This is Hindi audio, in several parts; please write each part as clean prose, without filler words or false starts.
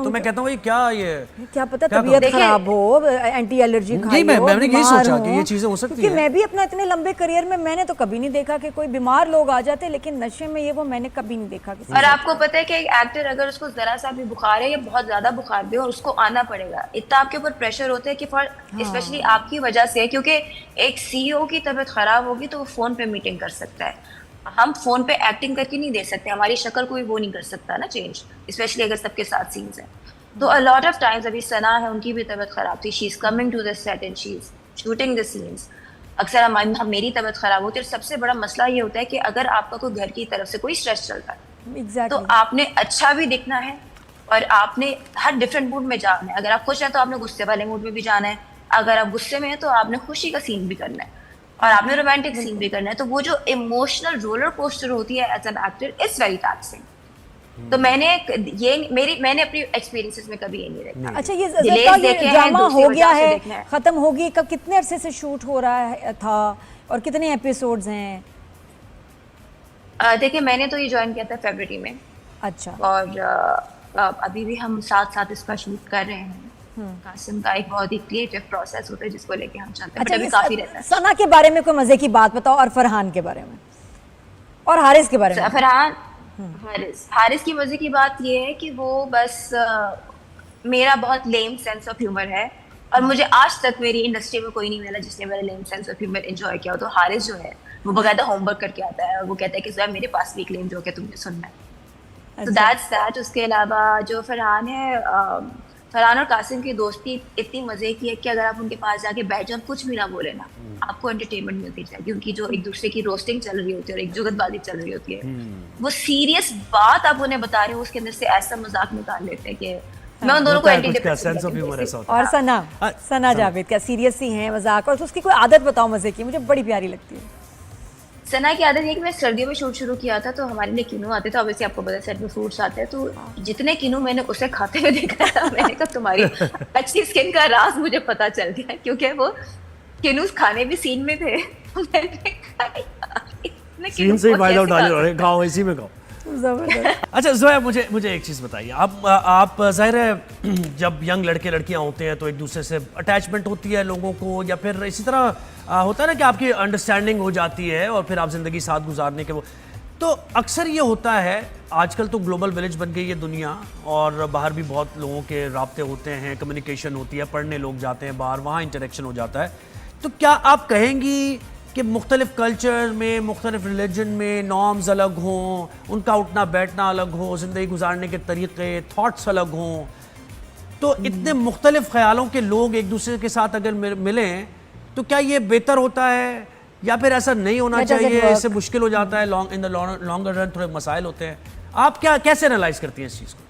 तो मैं कहता हूँ ये क्या पता तबीयत खराब हो, एंटी एलर्जी खाई हो, मैंने यही सोचा कि ये चीजें हो सकती हैं। मैं भी अपना इतने लंबे करियर में मैंने तो कभी नहीं देखा कि कोई बीमार लोग आ जाते, लेकिन नशे में ये वो मैंने कभी नहीं देखा किसी। और आपको पता है कि एक एक्टर अगर उसको जरा सा भी बुखार है या बहुत ज्यादा बुखार भी हो और उसको आना पड़ेगा, इतना आपके ऊपर प्रेशर होता है कि फॉर स्पेशली आपकी वजह से, क्योंकि एक सीईओ की तबीयत खराब होगी तो वो फोन पे मीटिंग कर सकता है, हम फोन पे एक्टिंग करके नहीं दे सकते, हमारी शक्ल कोई वो नहीं कर सकता ना चेंज, स्पेशली अगर सबके साथ सीन्स हैं। तो अ लॉट ऑफ टाइम्स, अभी सना है उनकी भी तबीयत खराब थी, she is coming to the set and she is shooting the scenes. अक्सर हम मेरी तबीयत खराब होती है और सबसे बड़ा मसला ये होता है कि अगर आपका कोई घर की तरफ से कोई स्ट्रेस चलता है तो आपने अच्छा भी दिखना है और आपने हर डिफरेंट मूड में जाना है। अगर आप खुश हैं तो आपने गुस्से वाले मूड में भी जाना है, अगर आप गुस्से में हैं तो आपने खुशी का सीन भी करना है और आपने रोमांटिक सीन भी करना है। तो वो जो इमोशनल रोलर कोस्टर होती है as an actor is very taxing. तो मैंने अपनी एक्सपीरियंसेस में कभी ये नहीं देखा। अच्छा, ये ड्रामा हो गया है, खत्म होगी, कब कितने अरसे से शूट हो रहा था और कितने एपिसोड्स हैं? देखिए, मैंने तो ये ज्वाइन किया था फरवरी में। अच्छा। और अभी भी हम साथ साथ इसका शूट कर रहे हैं। कासिम का एक बहुत ही क्रिएटिव प्रोसेस होता है जिसको लेके हम चलते हैं। अच्छा, अभी काफी रहता है। सना के बारे में कोई मजे की बात बताओ और फरहान के बारे में और हारिस के बारे में। फरहान, हारिस की मजे की बात ये है कि वो बस मेरा बहुत लेम सेंस ऑफ ह्यूमर है और मुझे आज तक मेरी इंडस्ट्री में कोई नहीं मिला जिसने मेरा लेम सेंस ऑफ ह्यूमर एंजॉय किया हो। तो हारिस जो है वो बकायदा होमवर्क करके आता है और वो कहता है कि सर मेरे पास भी एक लेम जोक है, तुमने सुनना है। तो दैट्स दैट। उसके अलावा जो फरहान है, फरहान और कासिम की दोस्ती इतनी मजे की है कि अगर आप उनके पास जाके बैठ जाओ, कुछ भी ना बोले ना, आपको एंटरटेनमेंट मिलती जाएगी। क्योंकि जो एक दूसरे की रोस्टिंग चल रही होती है और एक जुगतबाजी चल रही होती है, वो सीरियस बात आप उन्हें बता रहे हो, उसके अंदर से ऐसा मजाक निकाल लेते हैं कि मैं उन दोनों को और सना जावेद क्या सीरियस ही हैं मजाक, और उसकी कोई आदत बताओ मजे की, मुझे बड़ी प्यारी लगती है। सना की आदत ये कि मैं सर्दियों में शूट शुरू किया था तो हमारे लिए किनू आते थे। ऑब्वियसली आपको पता है सेट में फ्रूट्स आते हैं, तो जितने किनू मैंने उसे खाते हुए देखा था, मैंने कहा तुम्हारी अच्छी स्किन का राज मुझे पता चल गया, क्योंकि वो किनूस खाने भी सीन में थे। सीन से ही फायदा उठा लिया, गाओ इसी में गाओ। अच्छा जोया, मुझे एक चीज़ बताइए, आप जाहिर है जब यंग लड़के लड़कियां होते हैं तो एक दूसरे से अटैचमेंट होती है लोगों को, या फिर इसी तरह होता है ना कि आपकी अंडरस्टैंडिंग हो जाती है और फिर आप ज़िंदगी साथ गुजारने के वो, तो अक्सर ये होता है, आजकल तो ग्लोबल विलेज बन गई है दुनिया और बाहर भी बहुत लोगों के राब्ते होते हैं, कम्युनिकेशन होती है, पढ़ने लोग जाते हैं बाहर, वहाँ इंटरेक्शन हो जाता है। तो क्या आप कहेंगी कि मुख्तलिफ कल्चर में, मुख्तलिफ रिलीजन में नॉर्म्स अलग हों, उनका उठना बैठना अलग हो, ज़िंदगी गुजारने के तरीक़े, थॉट्स अलग हों, तो इतने मुख्तलिफ ख्यालों के लोग एक दूसरे के साथ अगर मिलें तो क्या ये बेहतर होता है या फिर ऐसा नहीं होना चाहिए, इससे मुश्किल हो जाता है, इन द लॉन्गर रन थोड़े मसाइल होते हैं? आप कैसे एनालाइज करती हैं इस चीज़ को?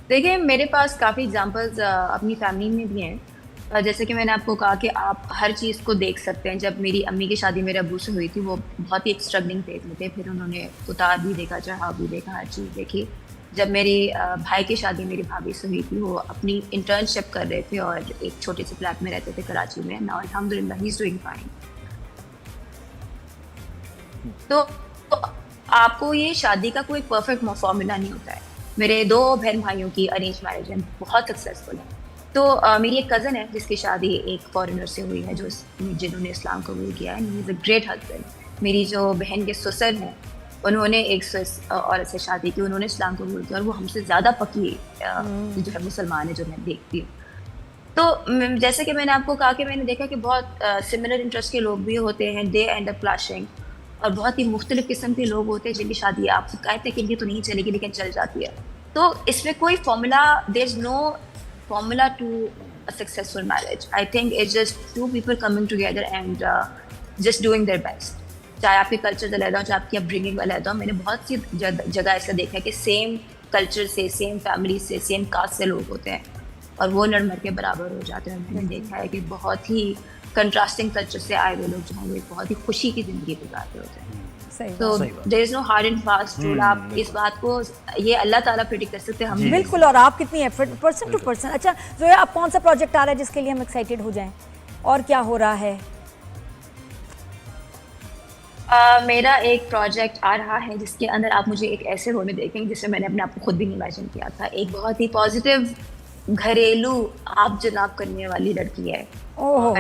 देखिए, मेरे पास काफ़ी एग्जांपल्स अपनी फैमिली में भी हैं। जैसे कि मैंने आपको कहा कि आप हर चीज़ को देख सकते हैं। जब मेरी अम्मी की शादी मेरे अब्बू से हुई थी, वो बहुत ही एक स्ट्रगलिंग फेज में थे, फिर उन्होंने उतार भी देखा, चढ़ाव भी देखा, हर चीज़ देखी। जब मेरी भाई की शादी मेरी भाभी से हुई थी, वो अपनी इंटर्नशिप कर रहे थे और एक छोटे से फ्लैट में रहते थे कराची में। नाउ अल्हम्दुलिल्लाह ही इज़ डूइंग फाइन। तो आपको ये शादी का कोई परफेक्ट फॉर्मूला नहीं होता है। मेरे 2 बहन भाइयों की अरेंज मैरिज है, बहुत सक्सेसफुल है। तो मेरी एक कज़न है जिसकी शादी एक फॉरेनर से हुई है, जिन्होंने इस्लाम कबूल किया है, he is a great husband. मेरी जो बहन के ससुर हैं, उन्होंने एक स्विस औरत से शादी की, उन्होंने इस्लाम कबूल किया और वो हमसे ज़्यादा पक्की जो है मुसलमान है, जो मैं देखती हूँ। तो जैसे कि मैंने आपको कहा कि मैंने देखा कि बहुत सिमिलर इंटरेस्ट के लोग भी होते हैं, दे एंड अप क्लैशिंग, और बहुत ही मुख्तलिफ किस्म के लोग होते हैं जिनकी शादी आप कहते हैं कि इनकी तो नहीं चलेगी लेकिन चल जाती है। तो इसमें कोई formula, there is no formula to a successful marriage. I think it's just 2 people coming together and just doing their best. चाहे आपके कल्चर अलग हो, चाहे आपकी अपब्रिंगिंग अलग हो। मैंने बहुत सी जगह ऐसा देखा है कि सेम कल्चर से, सेम फैमिली से, सेम कास्ट से लोग होते हैं और वो नरमर के बराबर हो जाते हैं। मैंने देखा है कि बहुत ही कंट्रास्टिंग कल्चर से आए हुए लोग जो हैं वो बहुत ही खुशी की ज़िंदगी गुजारते होते हैं। तो there is no hard and fast rule. आप इस बात को ये अल्लाह ताला प्रेडिक्ट कर सकते हैं, हम बिल्कुल। और आप कितनी एफर्ट पर्सन टू पर्सन। अच्छा जोया, आप कौन सा प्रोजेक्ट आ रहा है जिसके लिए हम एक्साइटेड हो जाएं और क्या हो रहा है? मेरा एक प्रोजेक्ट आ रहा है जिसके अंदर आप मुझे एक ऐसे रोल में देखेंगे जिसमें मैंने अपने आप को खुद भी नहीं इमेजिन किया था। एक बहुत ही पॉजिटिव घरेलू आप जनाब करने वाली लड़की है और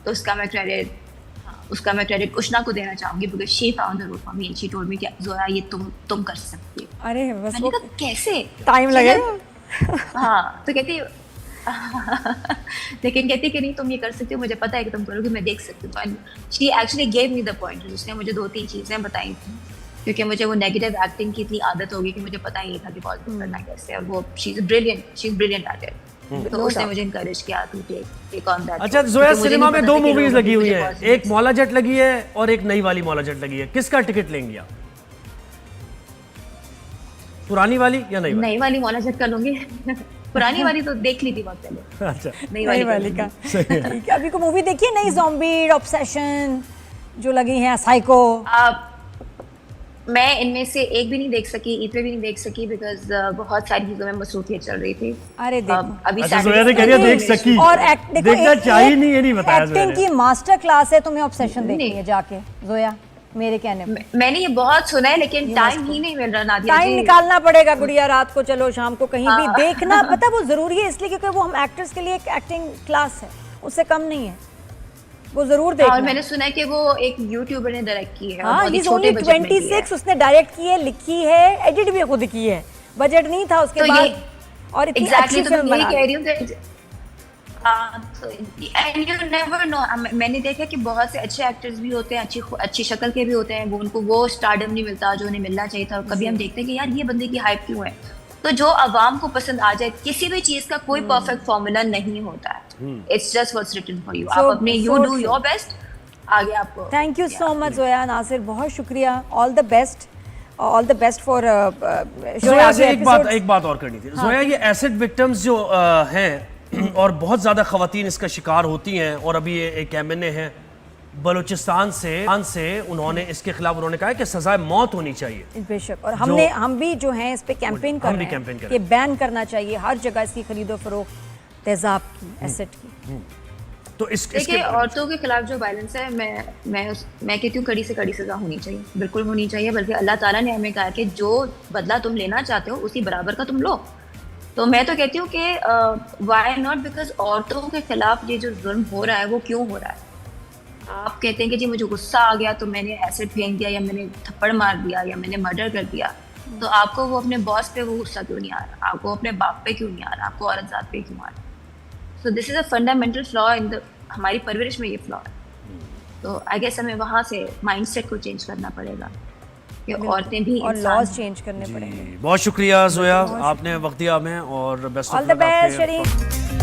उसका मैं क्रेडिट उष्णा को देना चाहूंगी because she found the role for me and she told me कि जोया ये तुम कर सकती हो। अरे बस मैंने कहा कैसे टाइम लगेगा। हाँ तो कहती लेकिन कहती कि नहीं तुम ये कर सकती हो, मुझे पता है कि तुम करोगे, मैं देख सकती हूँ। And she actually gave me the point. उसने मुझे 2-3 चीज़ें बताई थी क्योंकि मुझे वो नेगेटिव एक्टिंग की इतनी आदत होगी कि मुझे पता ही नहीं था कि पॉजिटिव करना कैसे। और वो she is brilliant at it. तो उसने मुझे इनकरेज किया टू टेक ऑन दैट। अच्छा जोया, सिनेमा में 2 मूवीज लगी हुई है, एक मौला जट लगी है और एक नई वाली मौला जट लगी है। किसका टिकट लेंगी आप, पुरानी वाली या नई वाली? नई वाली मौला जट कर लूंगी। पुरानी वाली तो देख ली थी बहुत पहले। अच्छा, नई वाली का ठीक है। अभी को मूवी देखी है नई ज़ॉम्बी ऑब्सेशन जो लगी है, साइको? मैं इनमें से एक भी नहीं देख सकी, ईद पे भी नहीं देख सकी बिकॉज बहुत सारी चीजों में मसरूफियत चल रही थी। अरे देखो अभी अच्छा, जोया ने कह रही है देख सकी और देखना चाहिए नहीं, ये नहीं बताया। एक्टिंग की मास्टर क्लास है, तुम्हें ऑब्सेशन देखनी है जाके जोया, मेरे कहने पे। मैंने ये बहुत सुना है लेकिन टाइम ही नहीं मिल रहा नादिया जी। टाइम निकालना पड़ेगा गुड़िया, रात को चलो शाम को कहीं भी देखना। पता वो जरूरी है इसलिए क्योंकि वो हम एक्टर्स के लिए एक एक्टिंग क्लास है, उससे कम नहीं है, वो जरूर देखना। और मैंने सुना है कि वो एक यूट्यूबर ने डायरेक्ट की है। हाँ, इज ओनली 26, उसने डायरेक्ट की है, लिखी है, एडिट भी खुद की है। बजट नहीं था उसके बाद और इतनी अच्छी फिल्म बना। कह रही हूँ एंड यू नेवर नो। मैंने देखा कि बहुत से अच्छे एक्टर्स भी होते हैं, अच्छी शक्ल के भी होते हैं, वो उनको वो स्टारडम नहीं मिलता जो उन्हें मिलना चाहिए था। और कभी हम देखते हैं कि यार ये बंदे की हाइप क्यों है। तो जो आवाम को पसंद आ जाए, किसी भी चीज का कोई परफेक्ट फॉर्मूला नहीं होता है। It's just what's written for you. आप अपने यू डू योर बेस्ट, आगे आपको। Thank you so much Zoya Nasir, बहुत शुक्रिया। All the best for Zoya से एक बात और करनी थी। जोया, ये एसिड विक्टिम्स जो हैं और बहुत ज़्यादा ख़वातीन इसका शिकार होती हैं, और अभी एक एमएनए है बलूचिस्तान से उन्होंने इसके खिलाफ उन्होंने कहा है कि सजाए मौत होनी चाहिए। बेशक, और हम भी जो हैं इस पे कैंपेन कर रहे हैं कि बैन करना चाहिए हर जगह इसकी खरीदो फरोख्त तेजाब की, एसिड की। तो देखिए औरतों के खिलाफ जो वायलेंस है, मैं कहती हूँ कड़ी से कड़ी सजा होनी चाहिए, बिल्कुल होनी चाहिए। बल्कि अल्लाह ताला ने हमें कहा कि जो बदला तुम लेना चाहते हो उसी बराबर का तुम लो। तो मैं तो कहती हूँ कि वाई नॉट, बिकॉज औरतों के खिलाफ ये जो जुल्म हो रहा है वो क्यों हो रहा है। आप कहते हैं कि जी मुझे गुस्सा आ गया तो मैंने एसिड फेंक दिया, या मैंने थप्पड़ मार दिया, या मैंने मर्डर कर दिया। तो आपको वो अपने बॉस पे वो गुस्सा क्यों नहीं आ रहा, आपको अपने बाप पे क्यों नहीं आ रहा, आपको औरत जात पे क्यों आ रहा। So this is a fundamental flaw in the, हमारी परवरिश में ये फ्लॉ है। तो आई गेस हमें वहाँ से माइंडसेट को चेंज करना पड़ेगा कि औरतें भी और लॉज चेंज करने पड़ेंगे। बहुत शुक्रिया जोया, आपने वक्त दिया हमें, और best of luck. All the best Sharif.